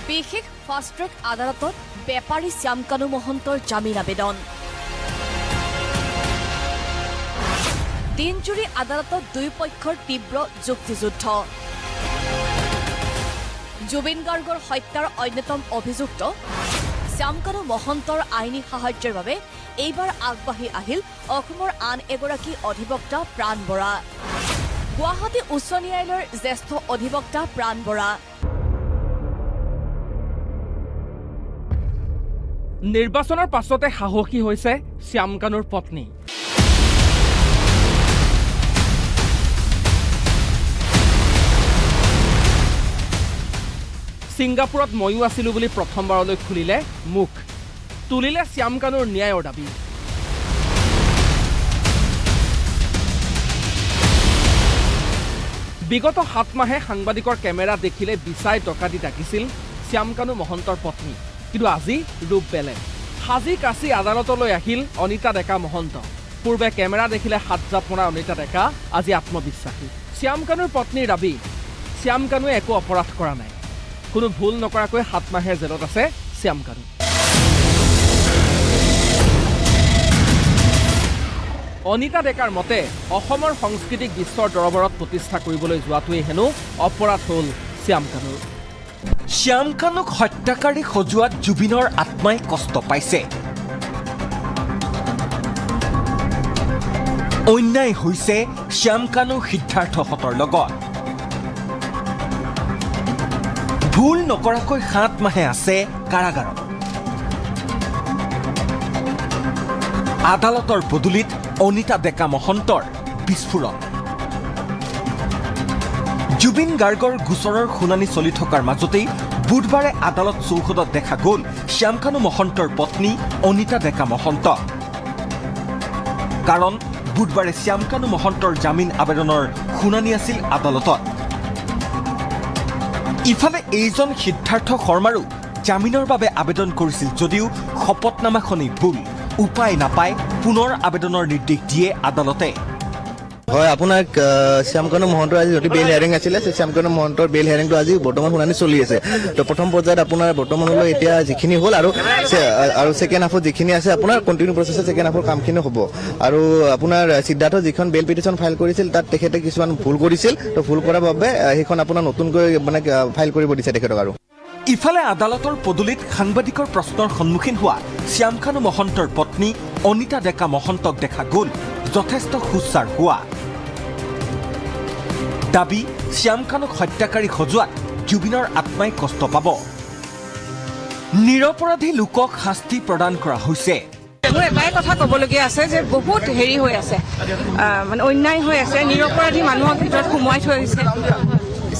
বিশেষ fast track আদালতত বেপাৰী শ্যামকানু মহন্তৰ জামিন আবেদন দিনজুৰি আদালতত দুই পক্ষৰ তীব্ৰ যুক্তিযুদ্ধ জুবিন গাৰ্গৰ হত্যাৰ অন্যতম অভিযুক্ত শ্যামকানু মহন্তৰ আইনী সাহায্যৰ বাবে এইবাৰ আগবাঢ়ি আহিল অসমৰ আন এগৰাকী অধিবক্তা প্ৰাণ বৰা গুৱাহাটী উচ্চ ন্যায়ালয়ৰ জ্যেষ্ঠ অধিবক্তা প্ৰাণ বৰা নিৰ্বাচনৰ পাছতে সাহসী হৈছে শ্যামকানুৰ পত্নী ছিংগাপুৰত ময়ো আছিলো বুলি প্ৰথমবাৰলৈ খুলিলে মুখ তুলিলে শ্যামকানুৰ ন্যায়ৰ দাবী বিগত 7 মাহে সাংবাদিকৰ কেমেৰা দেখিলে বিচাই টকাটি ডাকিছিল শ্যামকানু মহন্তৰ পত্নী কিন্তু আজি ৰূপ বেলেগ সাজি কাছি আদালতলৈ আহিল অনিতা ডেকা মহন্ত পূৰ্বে কেমেৰা দেখিলে হাত জাপ মৰা অনিতা ডেকা আজি আত্মবিশ্বাসী শ্যামকানুৰ পত্নীৰ দাবী শ্যামকানুৱে একো অপৰাধ কৰা নাই কোনো ভুল নকৰাকৈ 7 মাহেৰ জেলত আছে শ্যামকানু অনিতা ডেকাৰ মতে অসমৰ সংস্কৃতিক বিশ্বৰ দৰবাৰত প্ৰতিষ্ঠা কৰিবলৈ যোৱাটোৱেই হেনো অপৰাধ হ'ল শ্যামকানুৰ শ্যামকানুক হত্যাকাৰী সজোৱাত জুবিনৰ আত্মাই কষ্ট পাইছে অন্যায় হৈছে শ্যামকানু সিদ্ধাৰ্থহঁতৰ লগত ভুল নকৰাকৈ 7 মাহে আছে কাৰাগাৰত আদালতৰ পদূলিত অনিতা ডেকা মহন্তৰ বিস্ফোৰণ জুবিন গাৰ্গৰ গোচৰৰ শুনানি চলি থকাৰ মাজতেই বুধবাৰে আদালত চৌহদত দেখা গ'ল শ্যামকানু মহন্তৰ পত্নী অনিতা ডেকা মহন্ত কাৰণ বুধবাৰে শ্যামকানু মহন্তৰ জামিন আবেদনৰ শুনানি আছিল আদালতত ইফালে এইজন সিদ্ধাৰ্থ শৰ্মাৰো জামিনৰ বাবে আবেদন কৰিছিল যদিও শপতনামাখনেই ভুল উপায় নাপায় পুনৰ আবেদনৰ নিৰ্দেশ দিয়ে আদালতে হয় আপোনাৰ শ্যামকানু মহন্তৰ আজি যদি বেল হিয়াৰিং আছিলে শ্যামকানু মহন্তৰ বেল হিয়াৰিংটো আজি বৰ্তমান শুনানি চলি আছে তো প্ৰথম পৰ্যায়ত আপোনাৰ বৰ্তমানলৈ এতিয়া যিখিনি হ'ল আৰু ছেকেণ্ড হাফত যিখিনি আছে আপোনাৰ কণ্টিনিউ প্ৰচেছত ছেকেণ্ড হাফৰ কামখিনি হ'ব আৰু আপোনাৰ সিদ্ধাৰ্থ যিখন বেল পিটিশ্যন ফাইল কৰিছিল তাত তেখেতে কিছুমান ভুল কৰিছিল তো ভুল কৰাৰ বাবে সেইখন আপোনাৰ নতুনকৈ মানে ফাইল কৰিব দিছে তেখেতক আৰু ইফালে আদালতৰ পদূলিত সাংবাদিকৰ প্ৰশ্নৰ সন্মুখীন হোৱা শ্যামকানু মহন্তৰ পত্নী অনিতা ডেকা মহন্তক দেখা গ'ল যথেষ্ট সুচাৰ হোৱা দাবী শ্যামকানুক হত্যাকাৰী সজোৱাত জুবিনৰ আত্মাই কষ্ট পাব নিৰপৰাধী লোকক শাস্তি প্ৰদান কৰা হৈছে মোৰ এটাই কথা ক'বলগীয়া আছে যে বহুত হেৰি হৈ আছে মানে অন্যায় হৈ আছে নিৰপৰাধী মানুহক ভিতৰত সোমোৱাই থৈ আহিছে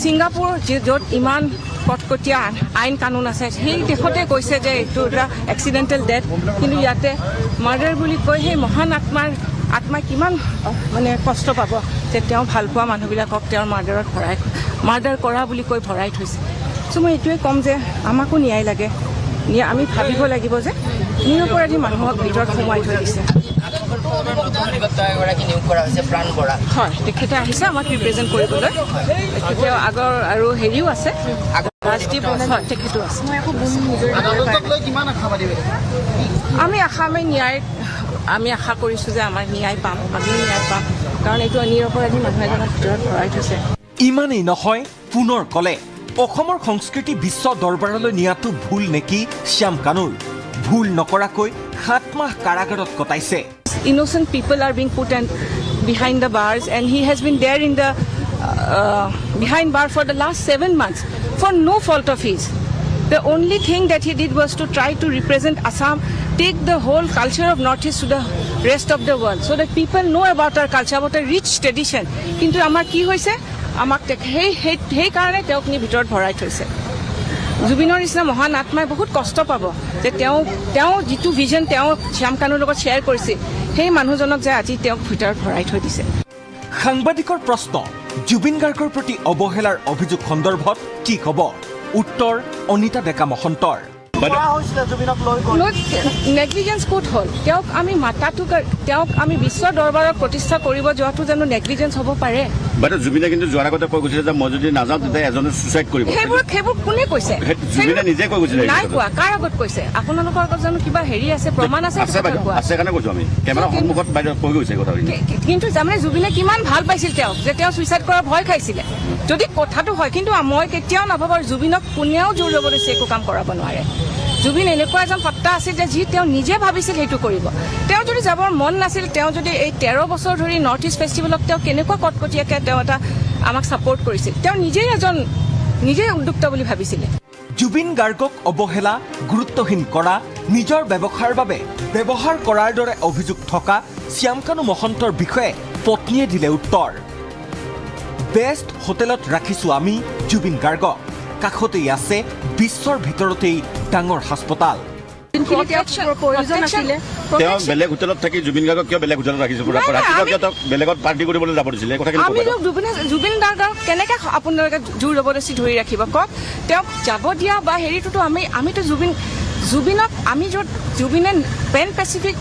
ছিংগাপুৰ য'ত ইমান কটকটীয়া আইন কানুন আছে সেই দেশতে কৈছে যে এইটো এটা এক্সিডেণ্টেল ডেথ কিন্তু ইয়াতে মাৰ্ডাৰ বুলি কৈ সেই মহান আত্মাই কিমান মানে কষ্ট পাব যে তেওঁ ভাল পোৱা মানুহবিলাকক তেওঁৰ মাৰ্ডাৰ কৰা বুলি কৈ ভৰাই থৈছে চ' মই এইটোৱে ক'ম যে আমাকো ন্যায় লাগে আমি ভাবিব লাগিব যে নিৰপৰাধী মানুহক ভিতৰত সোমাই থৈ দিছে হয় তেখেতে আহিছে আমাক ৰিপ্ৰেজেণ্ট কৰিবলৈ তেখেতে আগৰ আৰু হেৰিও আছে তেখেতো আছে আমি আশা কৰিছোঁ যে আমি ন্যায় পাম কাৰণ এইটো নিৰপৰাধী মানুহ এজনৰ ভিতৰত ভৰাই থৈছে ইমানেই নহয় পুনৰ ক'লে অসমৰ সংস্কৃতি বিশ্ব দৰবাৰলৈ নিয়াটো ভুল নেকি শ্যামকানুৰ ভুল নকৰাকৈ 7 মাহ কাৰাগাৰত কটাইছে innocent people are being put behind the bars and he has been there in the behind bar for the last 7 months for no fault of his the only thing that he did was to try to represent Assam take the whole culture of Northeast to the rest of the world so that people know about our culture about a rich tradition কিন্তু আমাৰ কি হৈছে আমাক সেই কাৰণে তেওঁক নি ভিতৰত ভৰাই থৈছে জুবিনৰ নিচিনা মহান আত্মাই বহুত কষ্ট পাব যে তেওঁ যিটো ভিজন তেওঁ শ্যামকানুৰ লগত শ্বেয়াৰ কৰিছে সেই মানুহজনক যে আজি তেওঁক ভিতৰত ভৰাই থৈ দিছে সাংবাদিকৰ প্ৰশ্ন জুবিন গাৰ্গৰ প্ৰতি অৱহেলাৰ অভিযোগ সন্দৰ্ভত কি ক'ব উত্তৰ অনিতা ডেকা মহন্তৰ নেগলিজেঞ্চ ক'ত হ'ল তেওঁক আমি মাতাটো তেওঁক আমি বিশ্ব দৰবাৰত প্ৰতিষ্ঠা কৰিব যোৱাটো জানো নেগলিজেঞ্চ হ'ব পাৰে বাইদেউ জুবিনে কিন্তু যোৱাৰ আগতে কৈ গৈছিলে যে মই যদি নাযাওঁ তেতিয়া এজনে ছুইচাইড কৰিব সেইবোৰ কোনে কৈছে জুবিনে নিজে কৈ গৈছিলে নাই কোৱা কাৰ আগত কৈছে আপোনালোকৰ আগত জানো কিবা হেৰি আছে প্ৰমাণ আছে আছে বাইদেউ আছে কাৰণে কৈছো আমি কেমেৰা সন্মুখত বাইদেউ কৈ গৈছে কথাখিনি কিন্তু তাৰমানে জুবিনে কিমান ভাল পাইছিল তেওঁক যে তেওঁ ছুইচাইড কৰাৰ ভয় খাইছিলে যদি কথাটো হয় কিন্তু মই কেতিয়াও নাভাবোঁ জুবিনক কোনেও জোৰ জবৰদস্তি একো কাম কৰাব নোৱাৰে জুবিন এনেকুৱা এজন সত্তা আছিল যে যি তেওঁ নিজে ভাবিছিল সেইটো কৰিব তেওঁ যদি যাবৰ মন নাছিল তেওঁ যদি এই 13 বছৰ ধৰি নৰ্থ ইষ্ট ফেষ্টিভেলক তেওঁ কেনেকুৱা কটকটীয়াকৈ তেওঁ এটা আমাক ছাপোৰ্ট কৰিছিল তেওঁ নিজেই উদ্যুক্ত বুলি ভাবিছিলে জুবিন গাৰ্গক অৱহেলা গুৰুত্বহীন কৰা নিজৰ ব্যৱসায়ৰ বাবে ব্যৱহাৰ কৰাৰ দৰে অভিযোগ থকা শ্যামকানু মহন্তৰ বিষয়ে পত্নীয়ে দিলে উত্তৰ বেষ্ট হোটেলত ৰাখিছোঁ আমি জুবিন গাৰ্গক কাষতেই আছে বিশ্বৰ ভিতৰতেই ডাঙৰ হাস্পতাল তেওঁ বেলেগ হোটেলত থাকি জুবিন গাৰ্গক কিয় বেলেগ হোটেলত ৰাখিছে ৰাতিপুৱা কিয় তেওঁক বেলেগত পাৰ্টি কৰিবলৈ যাব দিছিলে এই কথাখিনি আমি জুবিন গাৰ্গক কেনেকৈ আপোনালোকে জোৰ জবৰদস্তি ধৰি ৰাখিব কওক তেওঁক যাব দিয়া বা হেৰিটোতো আমিতো জুবিনক আমি য'ত জুবিনে পেন পেচিফিক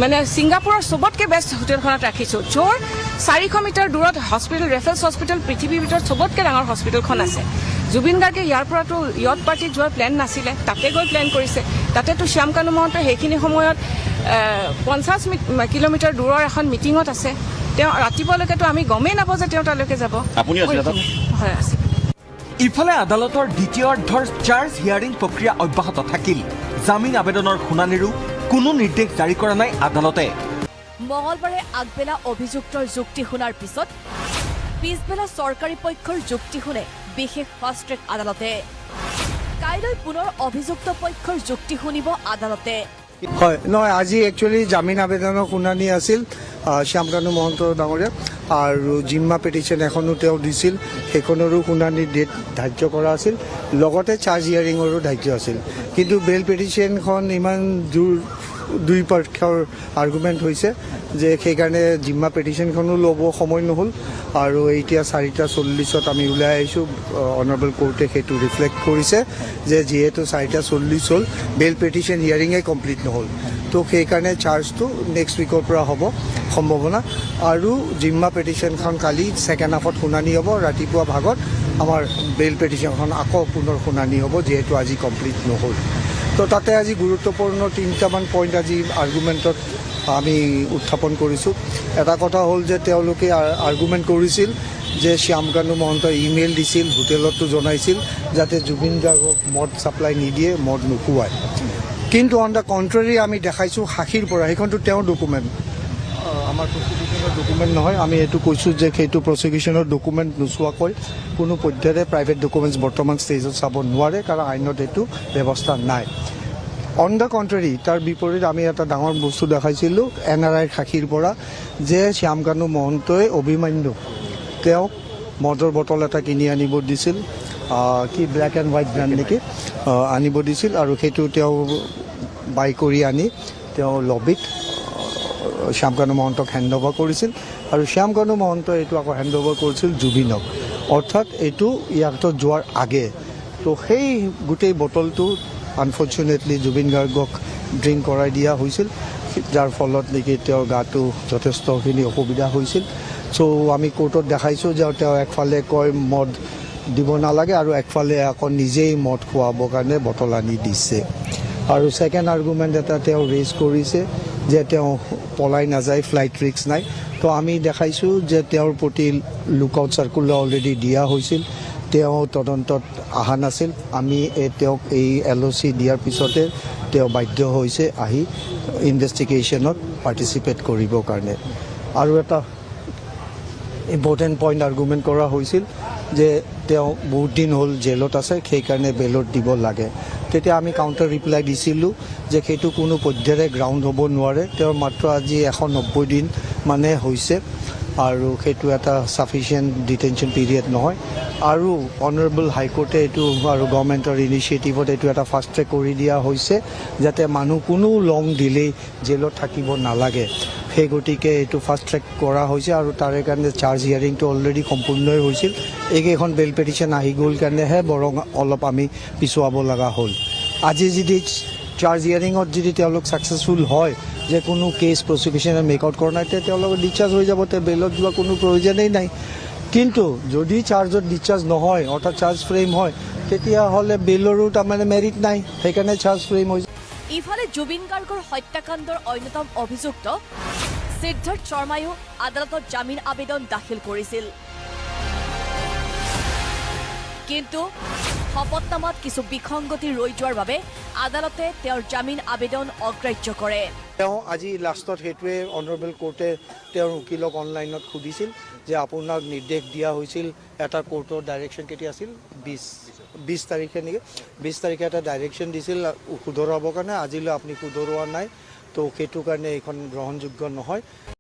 মানে ছিংগাপুৰৰ চবতকৈ বেষ্ট হোটেলখনত ৰাখিছোঁ য'ৰ 400 মিটাৰ দূৰত হস্পিটেল ৰেফাৰেঞ্চ হস্পিটেল পৃথিৱীৰ ভিতৰত চবতকৈ ডাঙৰ হস্পিটেলখন আছে জুবিন গাৰ্গে ইয়াৰ পৰাতো য়ট পাৰ্টিত যোৱাৰ প্লেন নাছিলে তাতে গৈ প্লেন কৰিছে তাতেতো শ্যামকানু মহন্তই সেইখিনি সময়ত 50 কিলোমিটাৰ দূৰৰ এখন মিটিঙত আছে তেওঁ ৰাতিপুৱালৈকেতো আমি গমেই নাপাওঁ যে তেওঁ তালৈকে যাব আপুনি আছিলে তাত হয় আছে ইফালে আদালতৰ দ্বিতীয়াৰ্ধৰ চাৰ্জ হিয়াৰিং প্ৰক্ৰিয়া অব্যাহত থাকিল জামিন আবেদনৰ শুনানিৰো কোনো নিৰ্দেশ জাৰি কৰা নাই আদালতে মঙলবাৰে আগবেলা অভিযুক্তৰ যুক্তি শুনাৰ পিছত পিছবেলা চৰকাৰী পক্ষৰ যুক্তি শুনে বিশেষ ফাষ্ট ট্ৰেক আদালতে কাইলৈ পুনৰ অভিযুক্ত পক্ষৰ যুক্তি শুনিব আদালতে হয় নহয় আজি একচুৱেলি জামিন আবেদনৰ শুনানি আছিল শ্যামকানু মহন্ত ডাঙৰীয়া আৰু জিম্মা পিটিশ্যন এখনো তেওঁ দিছিল সেইখনৰো শুনানি ডেট ধাৰ্য কৰা আছিল লগতে চাৰ্জ হিয়াৰিঙৰো ধাৰ্য আছিল কিন্তু বেল পিটিশ্যনখন ইমান দুই পক্ষৰ আৰ্গুমেণ্ট হৈছে যে সেইকাৰণে জিম্মা পিটিশ্যনখনো ল'ব সময় নহ'ল আৰু এতিয়া 4:40 আমি ওলাই আহিছোঁ অনাৰেবল কোৰ্টে সেইটো ৰিফ্লেক্ট কৰিছে যে যিহেতু 4:40 হ'ল বেল পিটিশ্যন হিয়াৰিঙে কমপ্লিট নহ'ল তো সেইকাৰণে চাৰ্জটো নেক্সট উইকৰ পৰা হ'ব সম্ভাৱনা আৰু জিম্মা পিটিশ্যনখন কালি ছেকেণ্ড হাফত শুনানি হ'ব ৰাতিপুৱা ভাগত আমাৰ বেল পিটিশ্যনখন আকৌ পুনৰ শুনানি হ'ব যিহেতু আজি কমপ্লিট নহ'ল তো তাতে আজি গুৰুত্বপূৰ্ণ 3টামান পইণ্ট আজি আৰ্গুমেণ্টত আমি উত্থাপন কৰিছোঁ এটা কথা হ'ল যে তেওঁলোকে আৰ্গুমেণ্ট কৰিছিল যে শ্যামকানু মহন্তই ইমেইল দিছিল হোটেলতো জনাইছিল যাতে জুবিন গাৰ্গক মদ ছাপ্লাই নিদিয়ে মদ নোখোৱায় কিন্তু অন দ্য কণ্ট্ৰেৰী আমি দেখাইছোঁ সাক্ষীৰ পৰা সেইখনতো তেওঁৰ ডকুমেণ্ট আমাৰ প্ৰচিকিউশ্যনৰ ডকুমেণ্ট নহয় আমি এইটো কৈছোঁ যে সেইটো প্ৰচিকিউশ্যনৰ ডকুমেণ্ট নোচোৱাকৈ কোনো পধ্যেৰে প্ৰাইভেট ডকুমেণ্টছ বৰ্তমান ষ্টেজত চাব নোৱাৰে কাৰণ আইনত এইটো ব্যৱস্থা নাই অন দ্য কণ্ট্ৰেৰী তাৰ বিপৰীত আমি এটা ডাঙৰ বস্তু দেখাইছিলোঁ NRIৰ সাক্ষীৰ পৰা যে শ্যামকানু মহন্তই অভিমন্যুক তেওঁক মদৰ বটল এটা কিনি আনিব দিছিল কি ব্লেক এণ্ড হোৱাইট ব্ৰেণ্ড নেকি আনিব দিছিল আৰু সেইটো তেওঁ বাই কৰি আনি তেওঁ লবিত শ্যামকানু মহন্তক হেণ্ড অভাৰ কৰিছিল আৰু শ্যামকানু মহন্তই এইটো আকৌ হেণ্ড অভাৰ কৰিছিল জুবিনক অৰ্থাৎ এইটো ইয়াত যোৱাৰ আগে তো সেই গোটেই বটলটো আনফৰ্চুনেটলি জুবিন গাৰ্গক ড্ৰিংক কৰাই দিয়া হৈছিল যাৰ ফলত নেকি তেওঁৰ গাটো যথেষ্টখিনি অসুবিধা হৈছিল চ' আমি কোৰ্টত দেখাইছোঁ যে তেওঁ একফালে কয় মদ দিব নালাগে আৰু একফালে আকৌ নিজেই মদ খোৱাবৰ কাৰণে বটল আনি দিছে আৰু ছেকেণ্ড আৰ্গুমেণ্ট এটা তেওঁ ৰেজ কৰিছে যে তেওঁ পলাই নাযায় ফ্লাইট ৰিস্ক নাই তো আমি দেখাইছোঁ যে তেওঁৰ প্ৰতি লুকআউট চাৰ্কুলাৰ অলৰেডি দিয়া হৈছিল তেওঁ তদন্তত অহা নাছিল আমি তেওঁক এই LOC দিয়াৰ পিছতে তেওঁ বাধ্য হৈছে আহি ইনভেষ্টিগেশ্যনত পাৰ্টিচিপেট কৰিবৰ কাৰণে আৰু এটা ইম্পৰ্টেণ্ট পইণ্ট আৰ্গুমেণ্ট কৰা হৈছিল যে তেওঁ বহুত দিন হ'ল জেলত আছে সেইকাৰণে বেলত দিব লাগে তেতিয়া আমি কাউণ্টাৰ ৰিপ্লাই দিছিলোঁ যে সেইটো কোনো পধ্যেৰে গ্ৰাউণ্ড হ'ব নোৱাৰে তেওঁৰ মাত্ৰ আজি 190 দিন মানে হৈছে আৰু সেইটো এটা ছাফিচিয়েণ্ট ডিটেনশ্যন পিৰিয়ড নহয় আৰু অনাৰেবল হাইকোৰ্টে এইটো আৰু গভৰ্ণমেণ্টৰ ইনিচিয়েটিভত এইটো এটা ফাষ্ট ট্ৰেক কৰি দিয়া হৈছে যাতে মানুহ কোনো লং ডিলে জেলত থাকিব নালাগে সেই গতিকে এইটো ফাষ্ট ট্ৰেক কৰা হৈছে আৰু তাৰে কাৰণে চাৰ্জ হিয়াৰিংটো অলৰেডি সম্পূৰ্ণই হৈছিল এইকেইখন বেল পিটিশ্যন আহি গ'ল কাৰণেহে বৰং অলপ আমি পিছুৱাব লগা হ'ল আজি যদি চাৰ্জ হিয়াৰিঙত যদি তেওঁলোক ছাকচেছফুল হয় যে কোনো কেছ প্ৰচিকিউশ্যনে মেক আউট কৰা নাই তেতিয়া তেওঁলোকৰ ডিচাৰ্জ হৈ যাব, তেওঁ বেইলত যোৱা কোনো প্ৰয়োজনেই নাই। কিন্তু যদি চাৰ্জত ডিচাৰ্জ নহয় অৰ্থাৎ চাৰ্জ ফ্ৰেম হয় তেতিয়াহ'লে বেইলৰো তাৰমানে মেৰিট নাই, সেইকাৰণে চাৰ্জ ফ্ৰেম হৈ যায়। ইফালে জুবিন গাৰ্গৰ হত্যাকাণ্ডৰ অন্যতম অভিযুক্ত সিদ্ধাৰ্থ শৰ্মায়ো আদালতত জামিন আবেদন দাখিল কৰিছিল। কিন্তু শপতনামাত কিছু বিসংগতি ৰৈ যোৱাৰ বাবে আদালতে তেওঁৰ জামিন আবেদন অগ্ৰাহ্য কৰে। তেওঁ আজি লাষ্টত সেইটোৱে অনাৰেবল কোৰ্টে তেওঁৰ উকিলক অনলাইনত সুধিছিল যে আপোনাক নিৰ্দেশ দিয়া হৈছিল এটা কোৰ্টৰ ডাইৰেকশ্যন কেতিয়া আছিল 20 তাৰিখে নেকি, 20 তাৰিখে এটা ডাইৰেকশ্যন দিছিল শুধৰাবৰ কাৰণে, আজিলৈ আপুনি শুধৰোৱা নাই, তো সেইটো কাৰণে এইখন গ্ৰহণযোগ্য নহয়।